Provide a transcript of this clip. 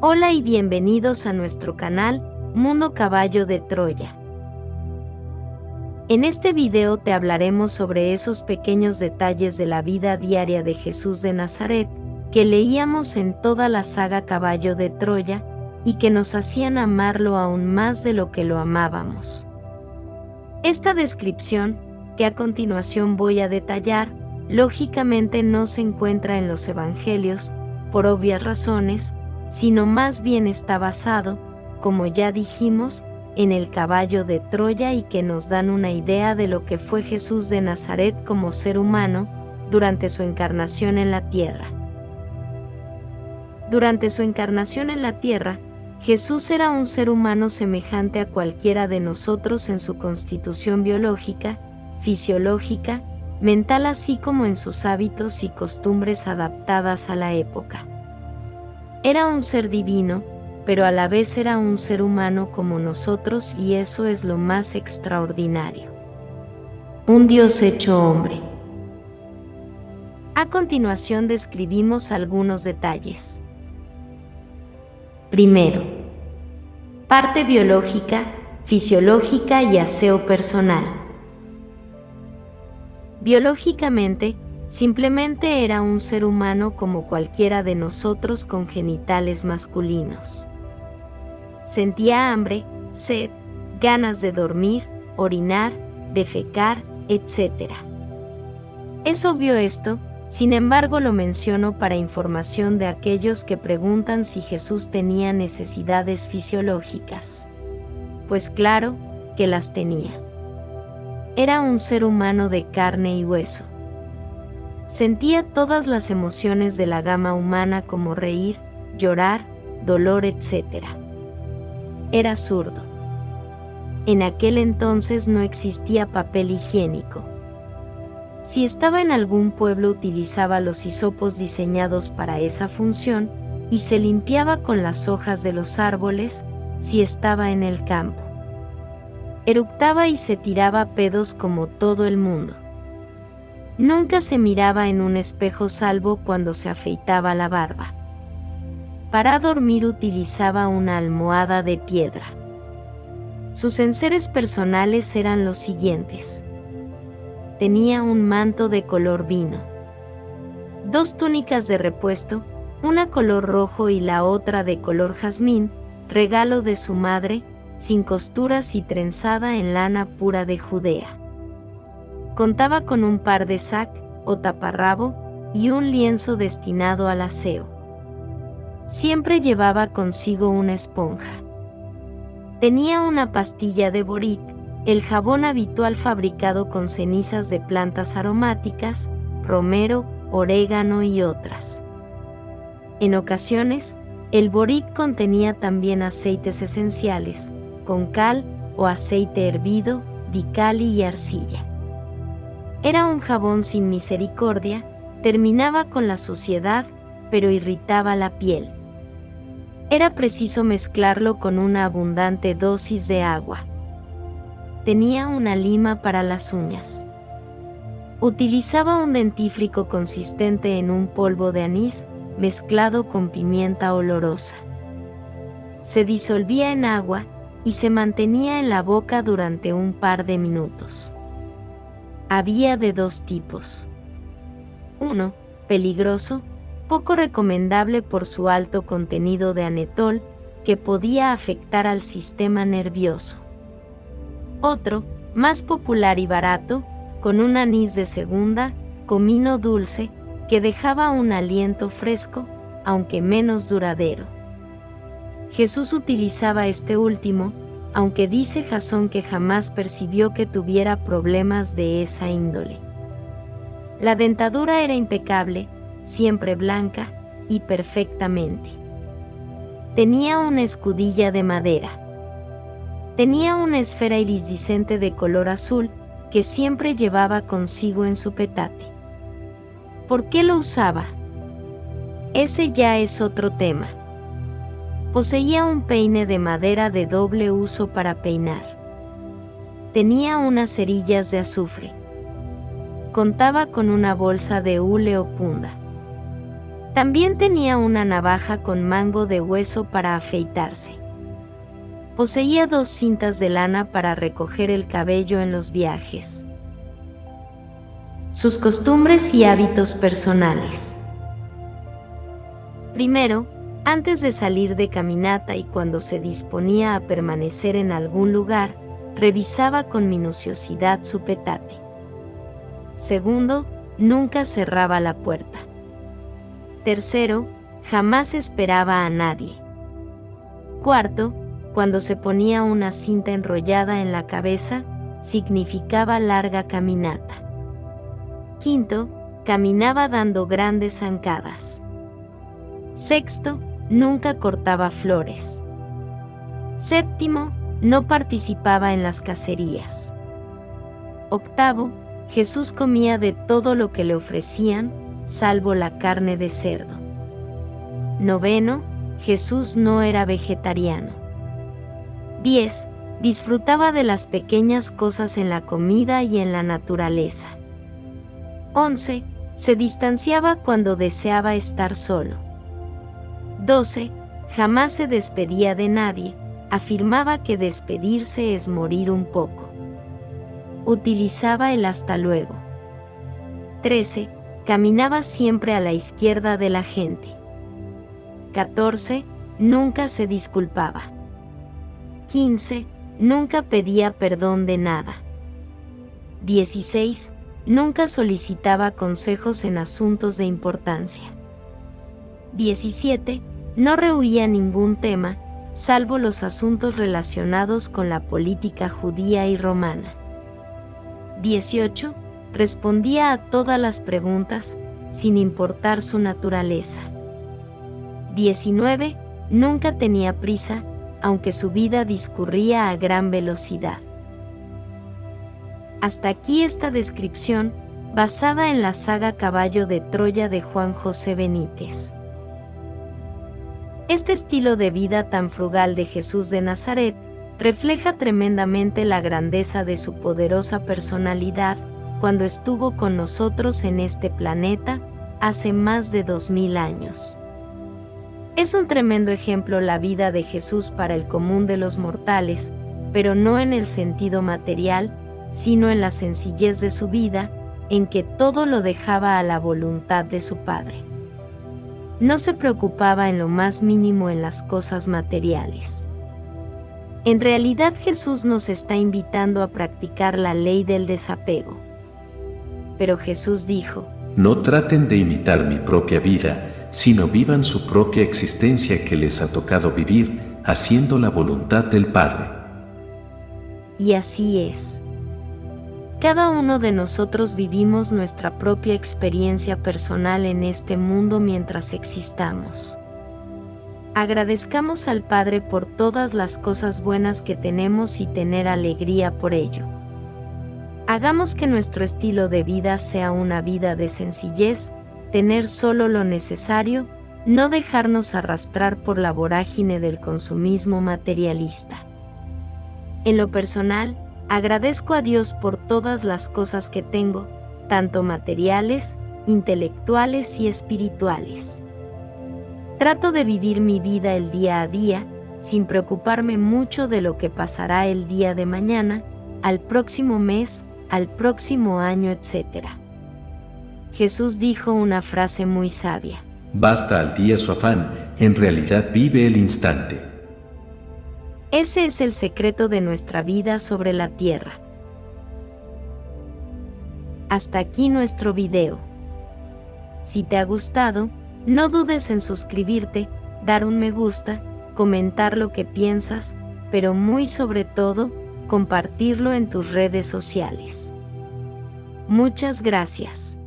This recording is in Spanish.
Hola y bienvenidos a nuestro canal, Mundo Caballo de Troya. En este video te hablaremos sobre esos pequeños detalles de la vida diaria de Jesús de Nazaret, que leíamos en toda la saga Caballo de Troya, y que nos hacían amarlo aún más de lo que lo amábamos. Esta descripción, que a continuación voy a detallar, lógicamente no se encuentra en los Evangelios, por obvias razones, sino más bien está basado, como ya dijimos, en el caballo de Troya y que nos dan una idea de lo que fue Jesús de Nazaret como ser humano durante su encarnación en la tierra. Durante su encarnación en la tierra, Jesús era un ser humano semejante a cualquiera de nosotros en su constitución biológica, fisiológica, mental así como en sus hábitos y costumbres adaptadas a la época. Era un ser divino, pero a la vez era un ser humano como nosotros y eso es lo más extraordinario. Un Dios hecho hombre. A continuación describimos algunos detalles. Primero, parte biológica, fisiológica y aseo personal. Biológicamente, simplemente era un ser humano como cualquiera de nosotros con genitales masculinos. Sentía hambre, sed, ganas de dormir, orinar, defecar, etc. Es obvio esto, sin embargo lo menciono para información de aquellos que preguntan si Jesús tenía necesidades fisiológicas. Pues claro, que las tenía. Era un ser humano de carne y hueso. Sentía todas las emociones de la gama humana como reír, llorar, dolor, etc. Era zurdo. En aquel entonces no existía papel higiénico. Si estaba en algún pueblo utilizaba los hisopos diseñados para esa función y se limpiaba con las hojas de los árboles si estaba en el campo. Eructaba y se tiraba pedos como todo el mundo. Nunca se miraba en un espejo salvo cuando se afeitaba la barba. Para dormir utilizaba una almohada de piedra. Sus enseres personales eran los siguientes. Tenía un manto de color vino, 2 túnicas de repuesto, una color rojo y la otra de color jazmín, regalo de su madre, sin costuras y trenzada en lana pura de Judea. Contaba con un par de sac, o taparrabo, y un lienzo destinado al aseo. Siempre llevaba consigo una esponja. Tenía una pastilla de borit, el jabón habitual fabricado con cenizas de plantas aromáticas, romero, orégano y otras. En ocasiones, el borit contenía también aceites esenciales, con cal o aceite hervido, dicali y arcilla. Era un jabón sin misericordia, terminaba con la suciedad, pero irritaba la piel. Era preciso mezclarlo con una abundante dosis de agua. Tenía una lima para las uñas. Utilizaba un dentífrico consistente en un polvo de anís mezclado con pimienta olorosa. Se disolvía en agua y se mantenía en la boca durante un par de minutos. Había de 2 tipos. 1. Peligroso, poco recomendable por su alto contenido de anetol, que podía afectar al sistema nervioso. Otro, más popular y barato, con un anís de segunda, comino dulce, que dejaba un aliento fresco, aunque menos duradero. Jesús utilizaba este último, aunque dice Jasón que jamás percibió que tuviera problemas de esa índole. La dentadura era impecable, siempre blanca, y perfectamente. Tenía una escudilla de madera. Tenía una esfera iridiscente de color azul, que siempre llevaba consigo en su petate. ¿Por qué lo usaba? Ese ya es otro tema. Poseía un peine de madera de doble uso para peinar. Tenía unas cerillas de azufre. Contaba con una bolsa de hule o punda. También tenía una navaja con mango de hueso para afeitarse. Poseía 2 cintas de lana para recoger el cabello en los viajes. Sus costumbres y hábitos personales. Primero, antes de salir de caminata y cuando se disponía a permanecer en algún lugar, revisaba con minuciosidad su petate. Segundo, nunca cerraba la puerta. Tercero, jamás esperaba a nadie. Cuarto, cuando se ponía una cinta enrollada en la cabeza, significaba larga caminata. Quinto, caminaba dando grandes zancadas. Sexto, nunca cortaba flores. Séptimo, no participaba en las cacerías. Octavo, Jesús comía de todo lo que le ofrecían, salvo la carne de cerdo. Noveno, Jesús no era vegetariano. 10. Disfrutaba de las pequeñas cosas en la comida y en la naturaleza. 11. Se distanciaba cuando deseaba estar solo. 12. Jamás se despedía de nadie, afirmaba que despedirse es morir un poco. Utilizaba el hasta luego. 13. Caminaba siempre a la izquierda de la gente. 14. Nunca se disculpaba. 15. Nunca pedía perdón de nada. 16. Nunca solicitaba consejos en asuntos de importancia. 17. No rehuía ningún tema, salvo los asuntos relacionados con la política judía y romana. 18. Respondía a todas las preguntas, sin importar su naturaleza. 19. Nunca tenía prisa, aunque su vida discurría a gran velocidad. Hasta aquí esta descripción, basada en la saga Caballo de Troya de Juan José Benítez. Este estilo de vida tan frugal de Jesús de Nazaret refleja tremendamente la grandeza de su poderosa personalidad cuando estuvo con nosotros en este planeta hace más de 2000 años. Es un tremendo ejemplo la vida de Jesús para el común de los mortales, pero no en el sentido material, sino en la sencillez de su vida, en que todo lo dejaba a la voluntad de su Padre. No se preocupaba en lo más mínimo en las cosas materiales. En realidad Jesús nos está invitando a practicar la ley del desapego. Pero Jesús dijo: no traten de imitar mi propia vida, sino vivan su propia existencia que les ha tocado vivir, haciendo la voluntad del Padre. Y así es. Cada uno de nosotros vivimos nuestra propia experiencia personal en este mundo mientras existamos. Agradezcamos al Padre por todas las cosas buenas que tenemos y tener alegría por ello. Hagamos que nuestro estilo de vida sea una vida de sencillez, tener solo lo necesario, no dejarnos arrastrar por la vorágine del consumismo materialista. En lo personal, agradezco a Dios por todas las cosas que tengo, tanto materiales, intelectuales y espirituales. Trato de vivir mi vida el día a día, sin preocuparme mucho de lo que pasará el día de mañana, al próximo mes, al próximo año, etc. Jesús dijo una frase muy sabia: basta al día su afán, en realidad vive el instante. Ese es el secreto de nuestra vida sobre la tierra. Hasta aquí nuestro video. Si te ha gustado, no dudes en suscribirte, dar un me gusta, comentar lo que piensas, pero muy sobre todo, compartirlo en tus redes sociales. Muchas gracias.